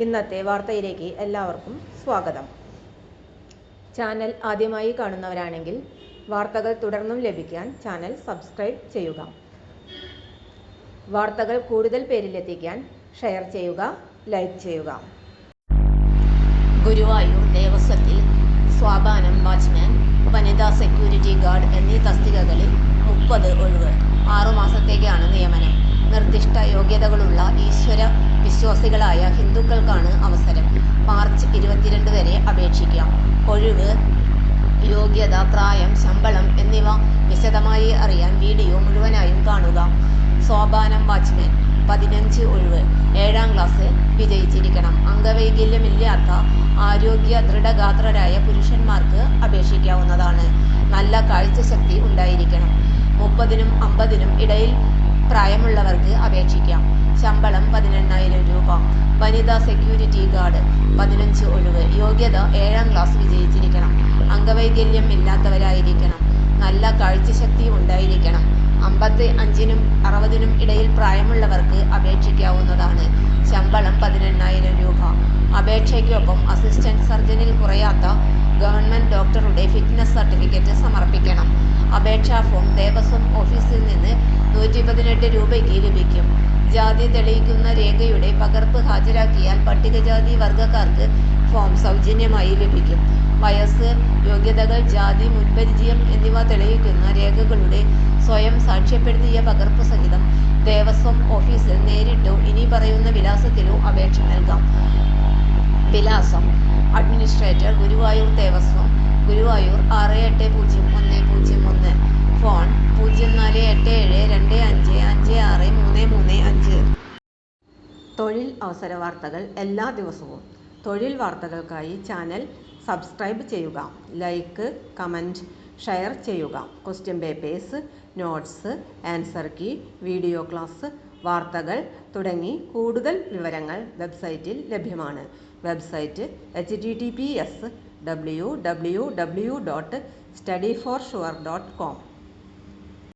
ഇന്നത്തെ വാർത്തയിലേക്ക് എല്ലാവർക്കും സ്വാഗതം. ചാനൽ ആദ്യമായി കാണുന്നവരാണെങ്കിൽ വാർത്തകൾ തുടർന്നും ലഭിക്കാൻ ചാനൽ സബ്സ്ക്രൈബ് ചെയ്യുക. വാർത്തകൾ കൂടുതൽ പേരിലെത്തിക്കാൻ ഷെയർ ചെയ്യുക, ലൈക്ക് ചെയ്യുക. ഗുരുവായൂർ ദേവസ്വത്തിൽ സ്വാപാനം വാച്ച്മാൻ, വനിതാ സെക്യൂരിറ്റി ഗാർഡ് എന്നീ തസ്തികകളിൽ 30 ഒഴിവ്. 6 മാസത്തേക്കാണ് നിയമനം. നിർദ്ദിഷ്ട യോഗ്യതകളുള്ള ഈശ്വര വിശ്വാസികളായ ഹിന്ദുക്കൾക്കാണ് അവസരം. മാർച്ച് 22 വരെ അപേക്ഷിക്കാം. ഒഴിവ്, യോഗ്യത, പ്രായം, ശമ്പളം എന്നിവ വിശദമായി അറിയാൻ വീഡിയോ മുഴുവനായും കാണുക. സ്വാപാനം വാച്ച്മാൻ 15 ഒഴിവ്. 7ാം ക്ലാസ് വിജയിച്ചിരിക്കണം. അംഗവൈകല്യമില്ലാത്ത ആരോഗ്യ ദൃഢഗാത്രരായ പുരുഷന്മാർക്ക് അപേക്ഷിക്കാവുന്നതാണ്. നല്ല കാഴ്ചശക്തി ഉണ്ടായിരിക്കണം. 30നും 50നും ഇടയിൽ പ്രായമുള്ളവർക്ക് അപേക്ഷിക്കാം. ശമ്പളം 18,000 രൂപ. വനിതാ സെക്യൂരിറ്റി ഗാർഡ് 15 ഒഴിവ്. യോഗ്യത 7ാം ക്ലാസ് വിജയിച്ചിരിക്കണം. അംഗവൈകല്യം ഇല്ലാത്തവരായിരിക്കണം. നല്ല കാഴ്ചശക്തി ഉണ്ടായിരിക്കണം. 55നും 60നും ഇടയിൽ പ്രായമുള്ളവർക്ക് അപേക്ഷിക്കാവുന്നതാണ്. ശമ്പളം 18,000 രൂപ. അപേക്ഷയ്ക്കൊപ്പം അസിസ്റ്റന്റ് സർജനിൽ കുറയാത്ത ഗവൺമെന്റ് ഡോക്ടറുടെ ഫിറ്റ്നസ് സർട്ടിഫിക്കറ്റ് സമർപ്പിക്കണം. അപേക്ഷാ ഫോം ദേവസ്വം ഓഫീസിൽ നിന്ന് 118 രൂപയ്ക്ക് ലഭിക്കും. ജാതി തെളിയിക്കുന്ന രേഖയുടെ പകർപ്പ് ഹാജരാക്കിയാൽ പട്ടികജാതി വർഗക്കാർക്ക് ഫോം സൗജന്യമായി ലഭിക്കും. വയസ്സ്, യോഗ്യതകൾ, ജാതി, മുൻപരിചയം എന്നിവ തെളിയിക്കുന്ന രേഖകളുടെ സ്വയം സാക്ഷ്യപ്പെടുത്തിയ പകർപ്പ് സഹിതം ദേവസ്വം ഓഫീസിൽ നേരിട്ടോ ഇനി പറയുന്ന വിലാസത്തിലോ അപേക്ഷ നൽകാം. വിലാസം: അഡ്മിനിസ്ട്രേറ്റർ, ഗുരുവായൂർ ദേവസ്വം, ഗുരുവായൂർ 680101. ഫോൺ 048725563335. തൊഴിൽ അവസര വാർത്തകൾ എല്ലാ ദിവസവും. തൊഴിൽ വാർത്തകൾക്കായി ചാനൽ സബ്സ്ക്രൈബ് ചെയ്യുക. ലൈക്ക്, കമൻറ്റ്, ഷെയർ ചെയ്യുക. Question papers, notes, answer key, video class, വാർത്തകൾ തുടങ്ങി കൂടുതൽ വിവരങ്ങൾ വെബ്സൈറ്റിൽ ലഭ്യമാണ്. Website https://www.studyforsure.com